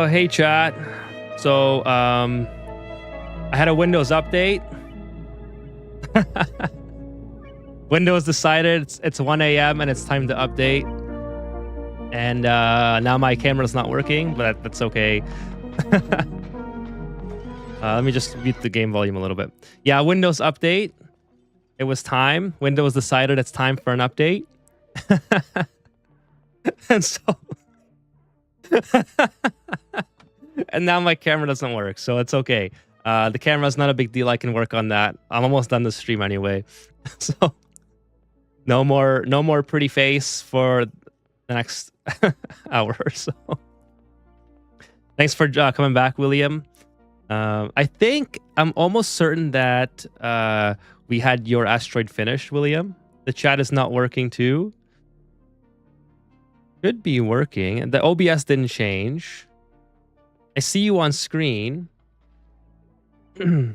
Hey chat. So, I had a Windows update. Windows decided it's 1 a.m. and it's time to update. And now my camera's not working, but that's okay. Let me just mute the game volume a little bit. Yeah, Windows update. It was time. Windows decided it's time for an update. And so... and now my camera doesn't work, so it's okay. The camera's not a big deal. I can work on that. I'm almost done the stream anyway. So no more pretty face for the next hour or so. Thanks for coming back, William. I think I'm almost certain that we had your asteroid finished, William. The chat is not working too. Should be working. The OBS didn't change. I see you on screen. Sorry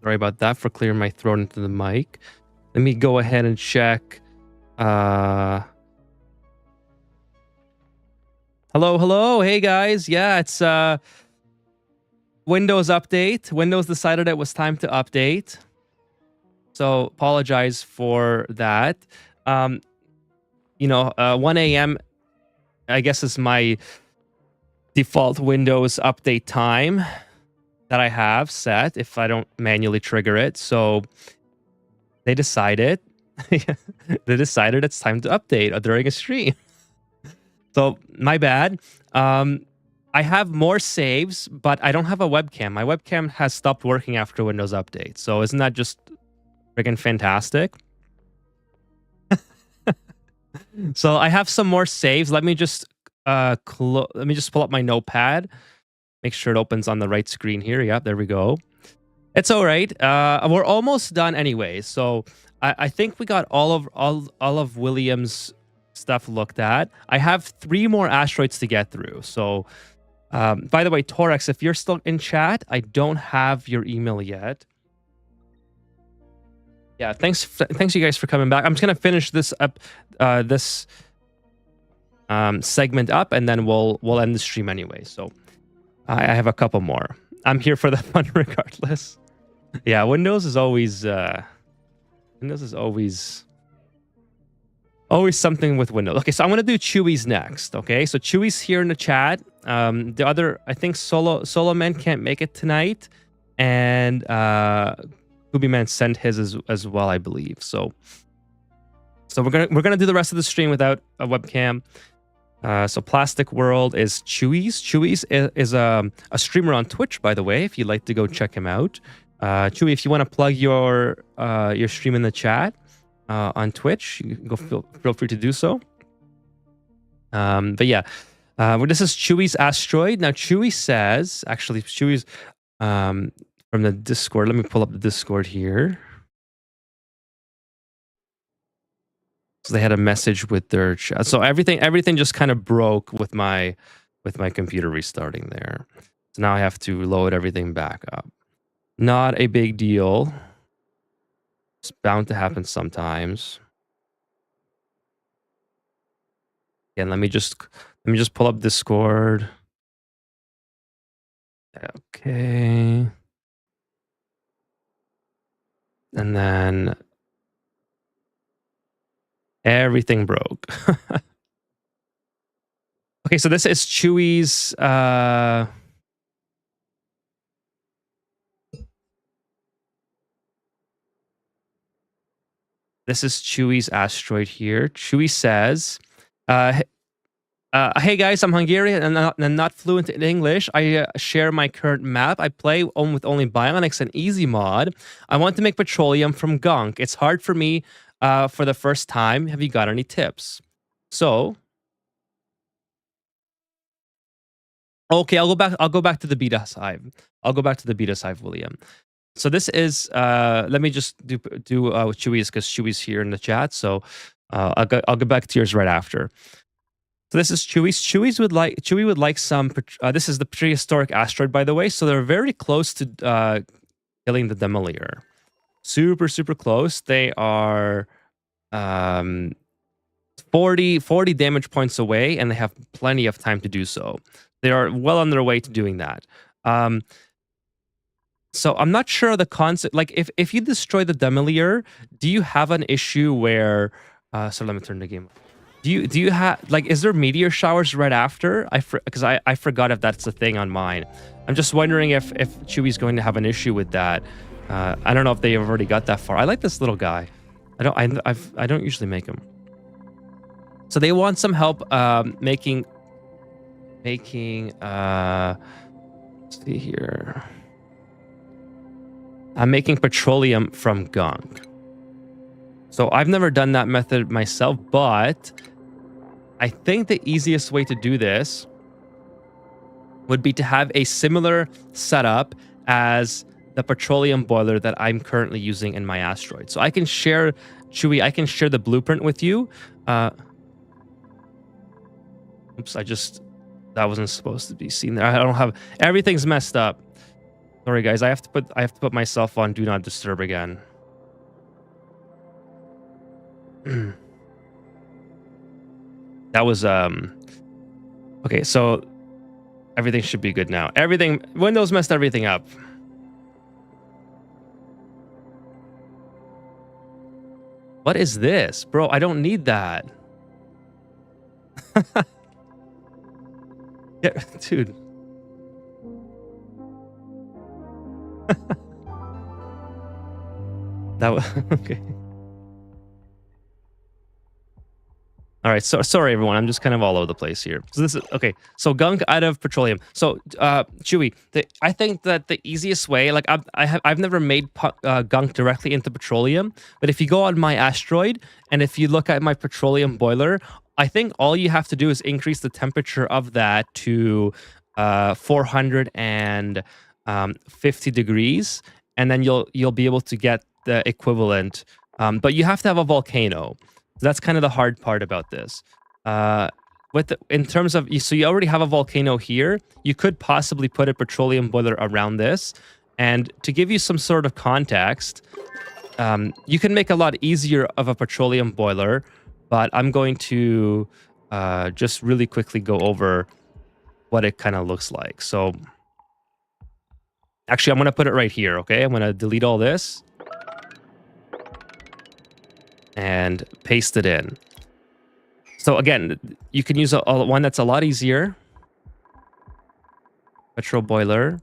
about that for clearing my throat into the mic. Let me go ahead and check. Hello. Hey guys. Yeah, it's Windows update. Windows decided it was time to update. So apologize for that. 1 a.m. I guess is my default Windows update time that I have set if I don't manually trigger it. So they decided it's time to update during a stream. So my bad. I have more saves, but I don't have a webcam. My webcam has stopped working after Windows update. So isn't that just friggin' fantastic? So I have some more saves. Let me just pull up my notepad. Make sure it opens on the right screen here. Yep, there we go. It's all right. We're almost done anyway. So I think we got all of William's stuff looked at. I have 3 more asteroids to get through. So by the way, Torex, if you're still in chat, I don't have your email yet. Yeah, thanks you guys for coming back. I'm just gonna finish this up, this segment up, and then we'll end the stream anyway. So I have a couple more. I'm here for the fun regardless. Yeah, Windows is always something with Windows. Okay, so I'm gonna do Chewy's next. Okay, so Chewy's here in the chat. The other, I think Solo Man can't make it tonight, and Man sent his as well, I believe. So we're gonna do the rest of the stream without a webcam. So Plastic World is Chewy's. Chewy's is a streamer on Twitch, by the way. If you'd like to go check him out, Chewy, if you want to plug your stream in the chat on Twitch, you can go feel free to do so. But yeah, this is Chewy's Asteroid. Now Chewy says, actually, Chewy's from the Discord. Let me pull up the Discord here. So they had a message with their chat. So everything just kind of broke with my computer restarting there. So now I have to load everything back up. Not a big deal. It's bound to happen sometimes. Again, let me just pull up Discord. Okay. And then everything broke. Okay, so this is Chewy's asteroid here. Chewy says, hey guys, I'm Hungarian and not fluent in English. I share my current map. I play with only Bionics and Easy Mod. I want to make petroleum from Gunk. It's hard for me for the first time. Have you got any tips? So, okay, I'll go back to the beta hive. I'll go back to the beta hive, William. So this is let me just do Chewy's, because Chewy's here in the chat. So I'll go back to yours right after. So this is Chewy's. Chewy would like some. This is the prehistoric asteroid, by the way. So they're very close to killing the Demolier. Super close. They are 40 damage points away, and they have plenty of time to do so. They are well on their way to doing that. So I'm not sure the concept. Like, if you destroy the demolier, do you have an issue where? So let me turn the game. Do you have like? Is there meteor showers right after? Because I forgot if that's a thing on mine. I'm just wondering if Chewy's going to have an issue with that. I don't know if they've already got that far. I like this little guy. I don't usually make him. So they want some help making. Let's see here. I'm making petroleum from gunk. So I've never done that method myself, but I think the easiest way to do this would be to have a similar setup as the petroleum boiler that I'm currently using in my asteroid. So I can share, Chewy, I can share the blueprint with you. Oops, that wasn't supposed to be seen there. I don't have, everything's messed up. Sorry guys, I have to put myself on do not disturb again. That was okay, so everything should be good now. Windows messed everything up. What is this? Bro, I don't need that. Yeah, dude. That was okay. All right, so sorry everyone, I'm just kind of all over the place here. So this is okay. So gunk out of petroleum. So Chewy, I think that the easiest way, like I've never made gunk directly into petroleum, but if you go on my asteroid and if you look at my petroleum boiler, I think all you have to do is increase the temperature of that to 450 degrees, and then you'll be able to get the equivalent. But you have to have a volcano. So that's kind of the hard part about this. In terms of, so you already have a volcano here. You could possibly put a petroleum boiler around this. And to give you some sort of context, you can make a lot easier of a petroleum boiler, but I'm going to just really quickly go over what it kind of looks like. So actually, I'm going to put it right here, okay? I'm going to delete all this and paste it in. So again, you can use one that's a lot easier. Petro boiler.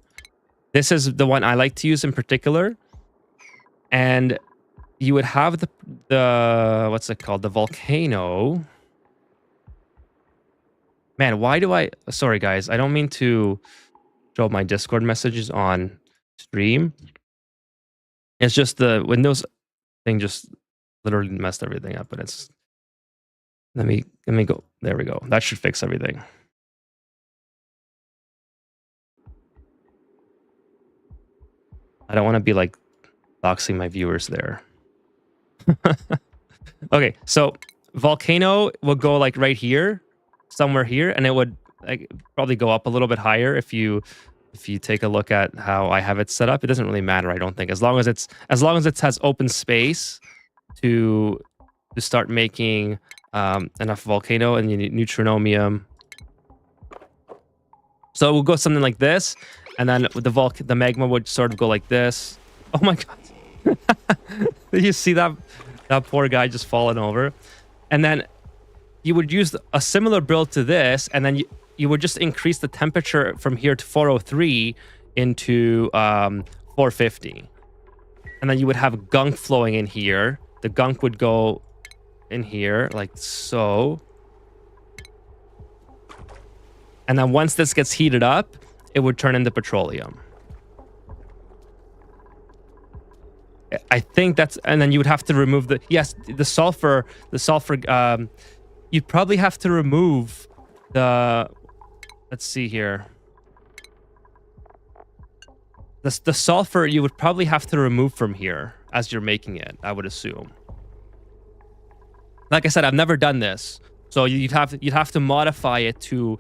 This is the one I like to use in particular. And you would have the what's it called? The volcano. Man, why do I... Sorry, guys. I don't mean to show my Discord messages on stream. It's just the Windows thing just literally messed everything up, but it's... Let me go. There we go. That should fix everything. I don't want to be like doxing my viewers there. Okay, so volcano will go like right here, somewhere here, and it would like probably go up a little bit higher if you take a look at how I have it set up. It doesn't really matter, I don't think, as long as it has open space to start making enough volcano, and you need neutronomium. So we'll go something like this, and then the magma would sort of go like this. Oh my god. Did you see that poor guy just falling over? And then you would use a similar build to this, and then you would just increase the temperature from here to 403 into 450. And then you would have gunk flowing in here. The gunk would go in here like so. And then once this gets heated up, it would turn into petroleum. I think that's, and then you would have to remove the sulfur, you'd probably have to remove the, let's see here. The sulfur you would probably have to remove from here as you're making it, I would assume. Like I said, I've never done this. So you'd have to modify it to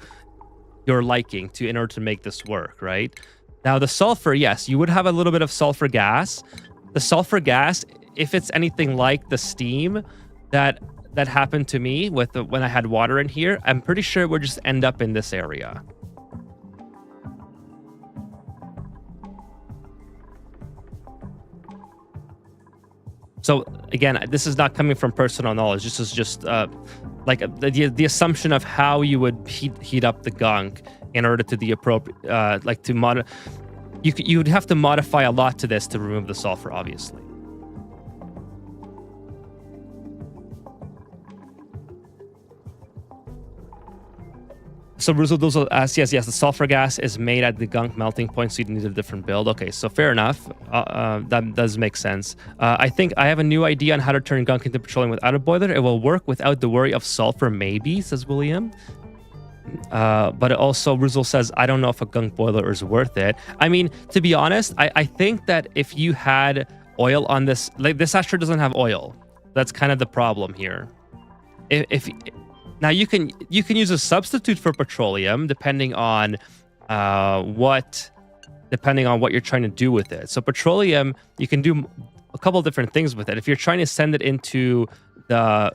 your liking in order to make this work, right? Now the sulfur, yes, you would have a little bit of sulfur gas. The sulfur gas, if it's anything like the steam that happened to me with when I had water in here, I'm pretty sure it would just end up in this area. So again, this is not coming from personal knowledge. This is just like the assumption of how you would heat up the gunk in order to the appropriate, like to mod. You'd have to modify a lot to this to remove the sulfur, obviously. So Ruzo asks, yes, the sulfur gas is made at the gunk melting point, so you need a different build. Okay, so fair enough. That does make sense. I think I have a new idea on how to turn gunk into petroleum without a boiler. It will work without the worry of sulfur, maybe, says William. But also, Ruzo says, I don't know if a gunk boiler is worth it. I mean, to be honest, I think that if you had oil on this, like this asteroid doesn't have oil. That's kind of the problem here. Now you can use a substitute for petroleum depending on what you're trying to do with it. So petroleum, you can do a couple of different things with it. If you're trying to send it into the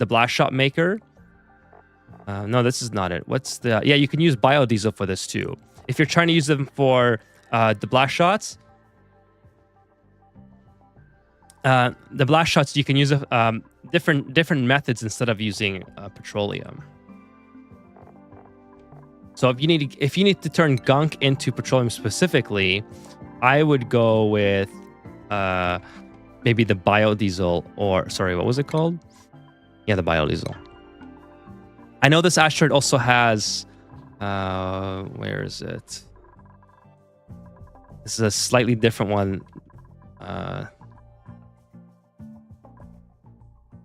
blast shot maker, no, this is not it. Yeah, you can use biodiesel for this too. If you're trying to use them for the blast shots, you can use different methods instead of using petroleum. So if you need to turn gunk into petroleum specifically, I would go with maybe the biodiesel, or sorry, what was it called? Yeah, the biodiesel. I know this asteroid also has where is it? This is a slightly different one.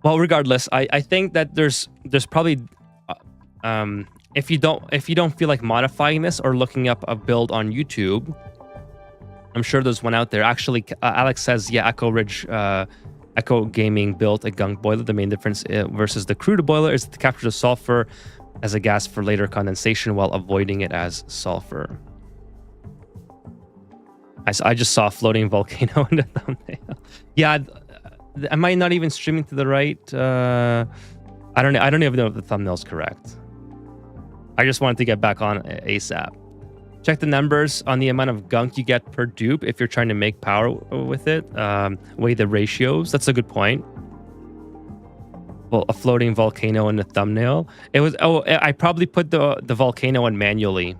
Well, regardless, I think that there's probably if you don't feel like modifying this or looking up a build on YouTube, I'm sure there's one out there. Actually, Alex says, yeah, Echo Gaming built a gunk boiler. The main difference versus the crude boiler is to capture the sulfur as a gas for later condensation while avoiding it as sulfur. I just saw a floating volcano in the thumbnail. Yeah. Am I not even streaming to the right? I don't even know if the thumbnail's correct. I just wanted to get back on ASAP. Check the numbers on the amount of gunk you get per dupe if you're trying to make power with it. Weigh the ratios. That's a good point. Well, a floating volcano in the thumbnail. It was. Oh, I probably put the volcano in manually,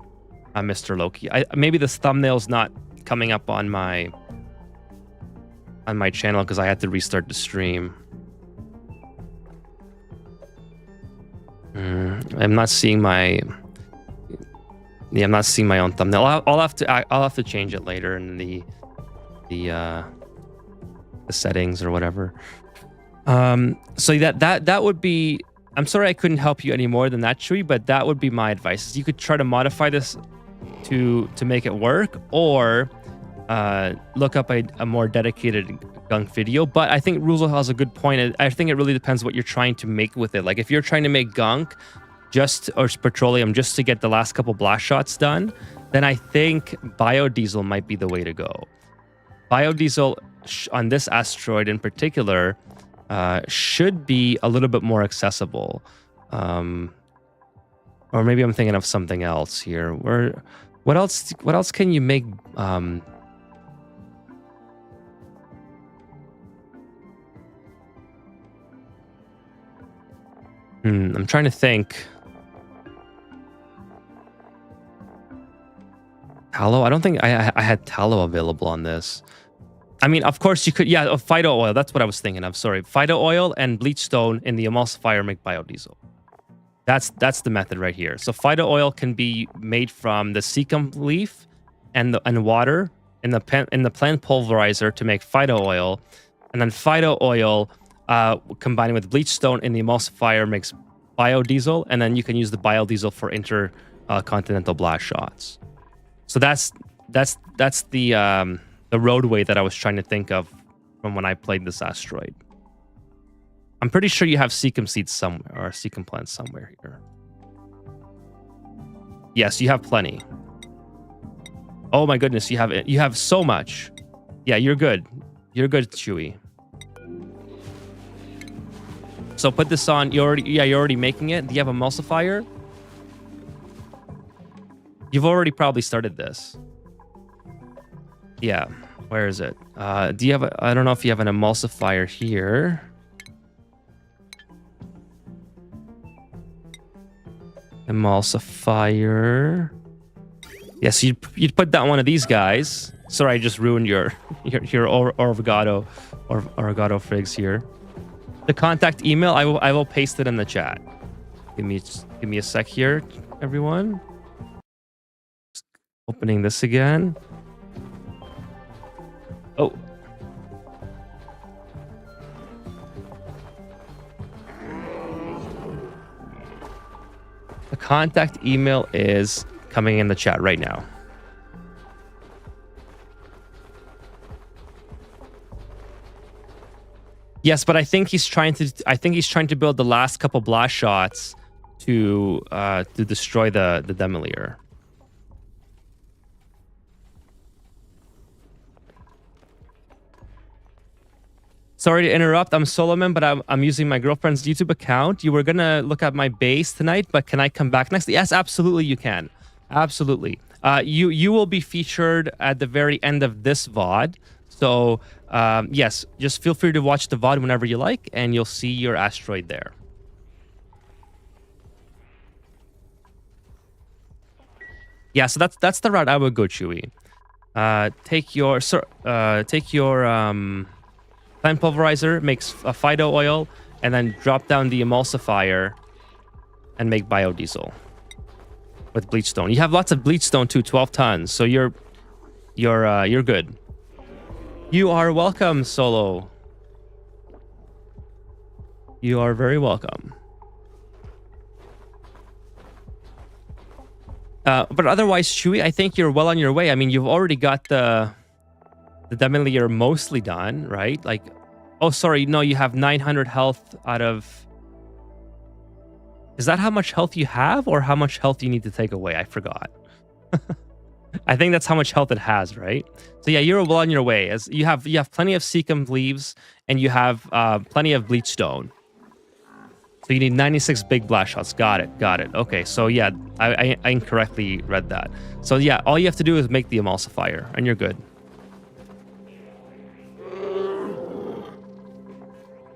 Mr. Loki. Maybe this thumbnail's not coming up on my channel because I had to restart the stream. I'm not seeing my. Yeah, I'm not seeing my own thumbnail. I'll have to change it later in the settings or whatever. So that would be. I'm sorry I couldn't help you any more than that, Chewy, but that would be my advice. Is you could try to modify this to make it work, or look up a more dedicated gunk video. But I think Ruzel has a good point. I think it really depends what you're trying to make with it. Like if you're trying to make gunk or petroleum just to get the last couple blast shots done, then I think biodiesel might be the way to go. Biodiesel on this asteroid in particular should be a little bit more accessible. Or maybe I'm thinking of something else here. What else can you make? I'm trying to think. Tallow? I don't think I had tallow available on this. I mean, of course you could. Yeah, phyto oil. That's what I was thinking of. Sorry, phyto oil and bleach stone in the emulsifier make biodiesel. That's the method right here. So phyto oil can be made from the secum leaf and water in the plant pulverizer to make phyto oil, and then phyto oil combined with bleach stone in the emulsifier makes biodiesel, and then you can use the biodiesel for intercontinental blast shots. So that's the roadway that I was trying to think of from when I played this asteroid. I'm pretty sure you have secum seeds somewhere, or secum plants somewhere here. Yes, you have plenty. Oh my goodness, you have so much. Yeah, you're good. You're good, Chewy. So put this on. You're already making it. Do you have emulsifier? You've already probably started this. Yeah. Where is it? Do you have I don't know if you have an emulsifier here. Emulsifier. Yes, you'd put down one of these guys. Sorry, I just ruined your Orvigado frigs here. The contact email, I will paste it in the chat. Give me a sec here, everyone. Just opening this again. Oh. The contact email is coming in the chat right now. Yes, but I think he's trying to build the last couple blast shots to destroy the Demolier. Sorry to interrupt. I'm Solomon, but I'm using my girlfriend's YouTube account. You were gonna look at my base tonight, but can I come back next? Yes, absolutely you can. Absolutely. You will be featured at the very end of this VOD. So yes, just feel free to watch the VOD whenever you like, and you'll see your asteroid there. Yeah, so that's the route I would go, Chewy. Take your plant pulverizer, makes a Fido oil, and then drop down the emulsifier and make biodiesel with bleachstone. You have lots of bleachstone too, 12 tons. So you're good. You are welcome, Solo. You are very welcome. But otherwise, Chewy, I think you're well on your way. I mean, you've already got the Demolier mostly done, right? Like, oh, sorry, no, you have 900 health out of... Is that how much health you have, or how much health you need to take away? I forgot. I think that's how much health it has, right? So yeah, you're well on your way. As you have plenty of Seacum leaves, and you have plenty of bleachstone. So you need 96 big blast shots. Got it. Okay, so yeah, I incorrectly read that. So yeah, all you have to do is make the emulsifier, and you're good.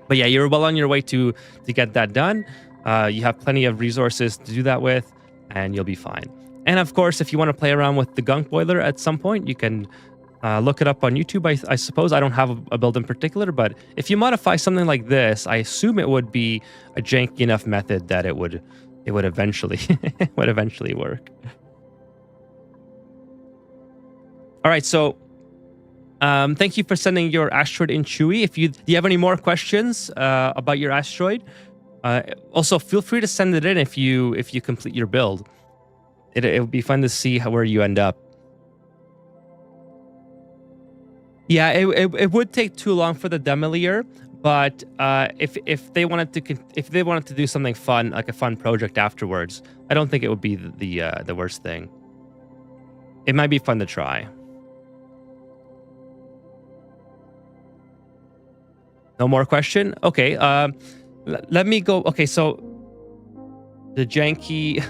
But yeah, you're well on your way to get that done. You have plenty of resources to do that with, and you'll be fine. And of course, if you want to play around with the Gunk boiler at some point, you can look it up on YouTube, I suppose. I don't have a build in particular, but if you modify something like this, I assume it would be a janky enough method that it would eventually work. All right, so thank you for sending your asteroid in, Chewy. Do you have any more questions about your asteroid? Also, feel free to send it in if you complete your build. It would be fun to see where you end up. Yeah, it would take too long for the Demolier, but if they wanted to do something fun, like a fun project afterwards, I don't think it would be the worst thing. It might be fun to try. No more question? Okay, let me go. Okay, so the janky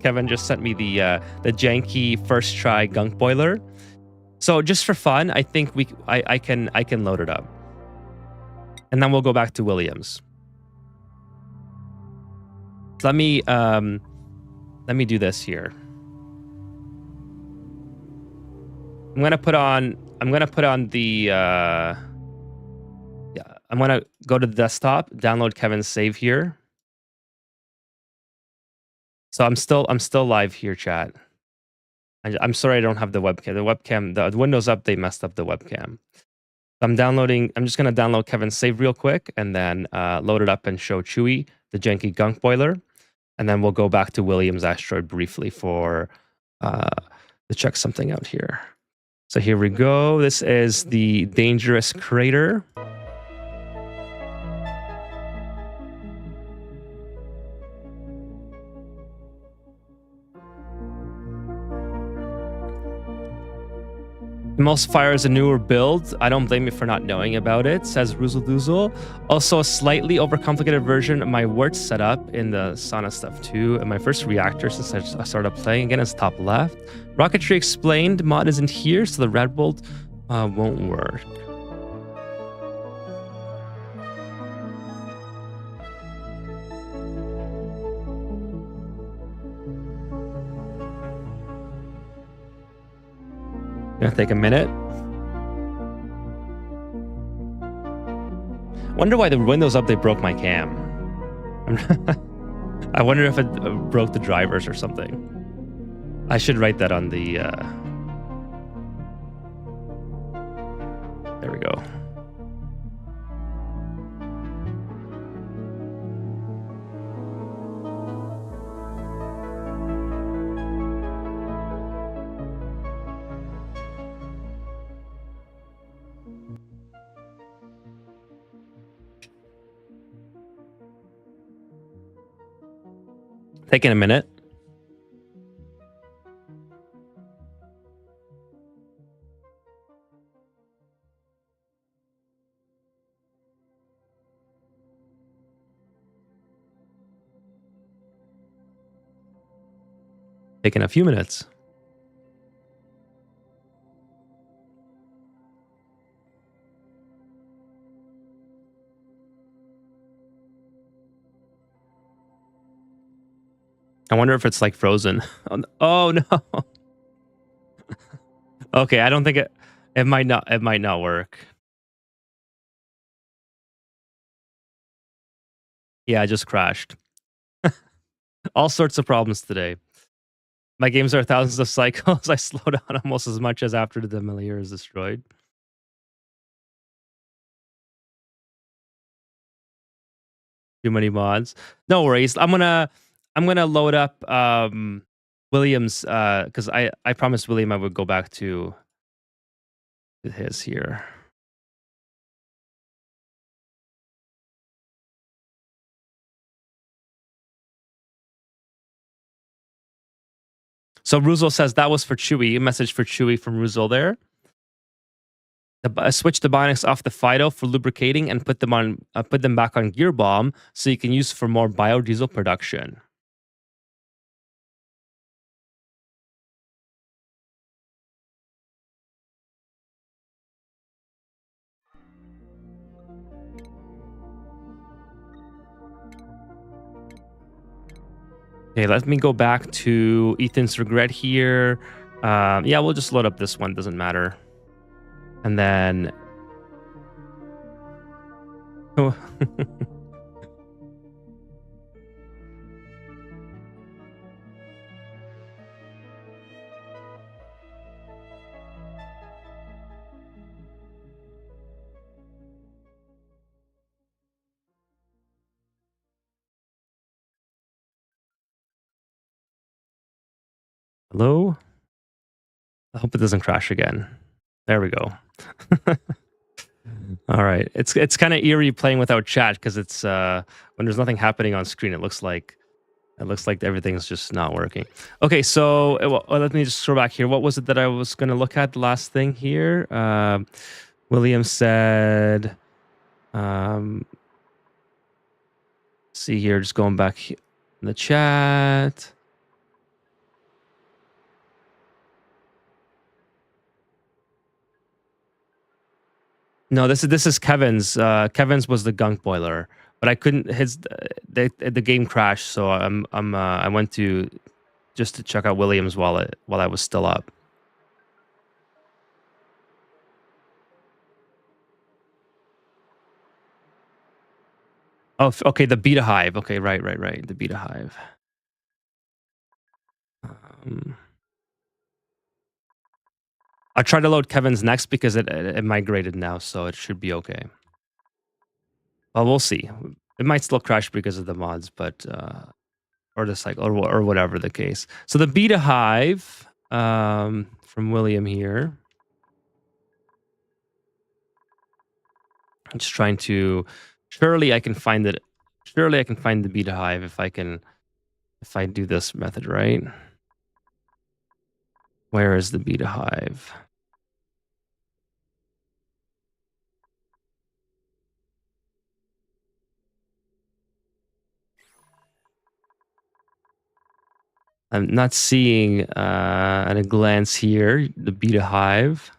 Kevin just sent me the janky first try Gunk boiler. So just for fun, I think I can load it up, and then we'll go back to Williams. Let me do this here. I'm gonna put on the I'm gonna go to the desktop, download Kevin's save here. So I'm still live here, chat. I'm sorry I don't have the webcam. The Windows update messed up the webcam. I'm just gonna download Kevin's save real quick and then load it up and show Chewy the janky Gunk boiler, and then we'll go back to Williams asteroid briefly to check something out here. So here we go. This is the dangerous crater. Emulsifier is a newer build. I don't blame you for not knowing about it, says Roozle Doozle. Also, a slightly overcomplicated version of my Wort setup in the sauna stuff too. And my first reactor since I started playing again is top left. Rocketry Explained mod isn't here, so the Red Bolt Won't work. Gonna take a minute. Wonder why the Windows update broke my cam. I wonder if it broke the drivers or something. I should write that on the... There we go. Taking a minute. Taking a few minutes. I wonder if it's like frozen. Oh no. Okay, I don't think it might not work. Yeah, I just crashed. All sorts of problems today. My games are thousands of cycles. I slow down almost as much as after the Demolier is destroyed. Too many mods. No worries. I'm gonna load up William's because I promised William I would go back to his here. So Ruzel says that was for Chewy. A message for Chewy from Ruzel there. Switch the bionics off the Fido for lubricating and put them on. Put them back on Gear Bomb so you can use for more biodiesel production. Okay, let me go back to Ethan's regret here. Yeah, we'll just load up this one. Doesn't matter. And then... Oh. Hello? I hope it doesn't crash again. There we go. All right. It's kind of eerie playing without chat because it's when there's nothing happening on screen, it looks like everything's just not working. Okay, so let me just scroll back here. What was it that I was going to look at? The last thing here. William said, see here, just going back in the chat. No, this is Kevin's. Kevin's was the Gunk boiler, but I couldn't. The game crashed, so I went to just to check out William's wallet while I was still up. Oh, okay, the beta hive. Okay, right, the beta hive. I'll try to load Kevin's next because it migrated now, so it should be okay. Well, we'll see. It might still crash because of the mods, but or the cycle or whatever the case. So the beta hive from William here. I'm just trying to. Surely I can find it. Surely I can find the beta hive if I do this method right. Where is the beta hive? I'm not seeing at a glance here the beta hive.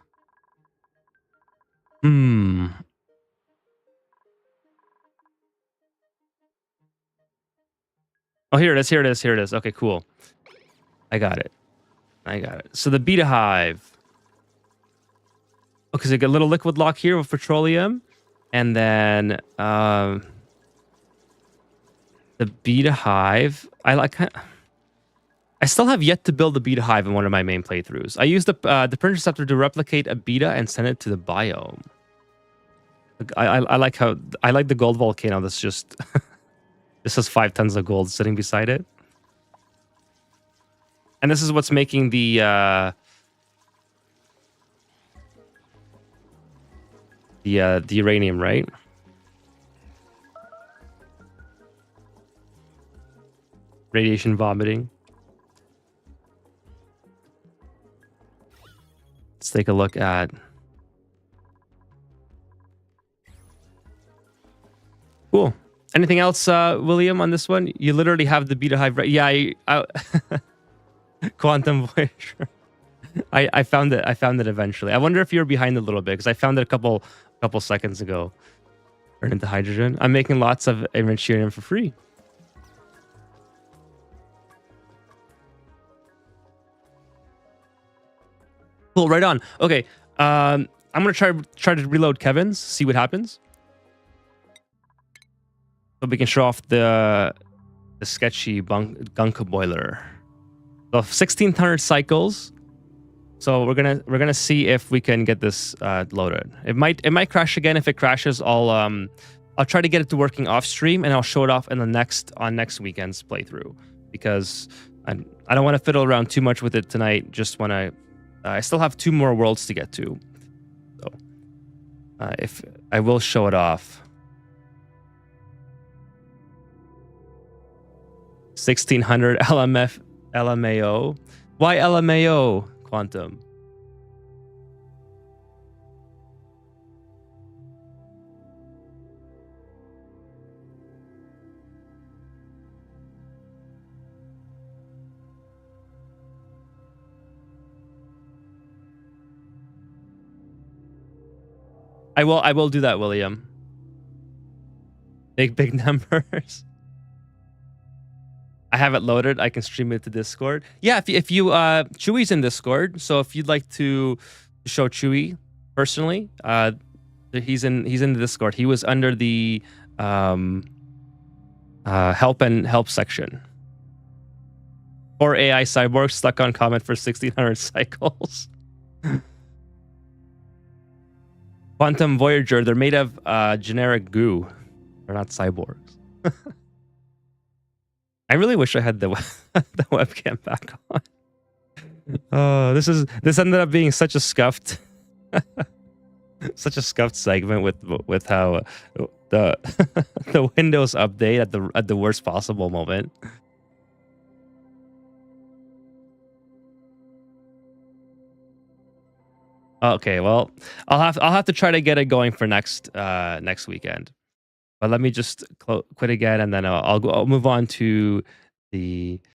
Hmm. Oh, here it is. Here it is. Here it is. Okay, cool. I got it. I got it. So the beta hive. Okay, so you get a little liquid lock here with petroleum, and then the beta hive. I still have yet to build a beta hive in one of my main playthroughs. I used the interceptor to replicate a beta and send it to the biome. I like how I like the gold volcano. That's just this has 5 tons of gold sitting beside it, and this is what's making the uranium, right? Radiation vomiting. Let's take a look at. Cool. Anything else, William, on this one? You literally have the beta hive, right? Yeah, Quantum Voyager. I found it. I found it eventually. I wonder if you're behind a little bit because I found it a couple seconds ago. Turn into hydrogen. I'm making lots of enrichment for free. Cool. Right on. Okay. I'm gonna try to reload Kevin's. See what happens. So we can show off the sketchy Gunk boiler. So 1600 cycles. So we're gonna see if we can get this loaded. It might crash again. If it crashes, I'll try to get it to working off stream and I'll show it off in the next weekend's playthrough because I don't want to fiddle around too much with it tonight. Just want to. I still have 2 more worlds to get to. So if I will show it off. 1600 LMAO. Why LMAO, Quantum? I will do that, William. Big numbers. I have it loaded. I can stream it to Discord. Yeah, if you Chewy's in Discord, so if you'd like to show Chewy personally, he's in the Discord. He was under the help section. Or AI cyborg stuck on comment for 1600 cycles. Quantum Voyager, they're made of generic goo. They're not cyborgs. I really wish I had the webcam back on. Oh, this ended up being such a scuffed segment with how the the Windows update at the worst possible moment. Okay, well, I'll have to try to get it going for next weekend. But let me just quit again, and then I'll move on to the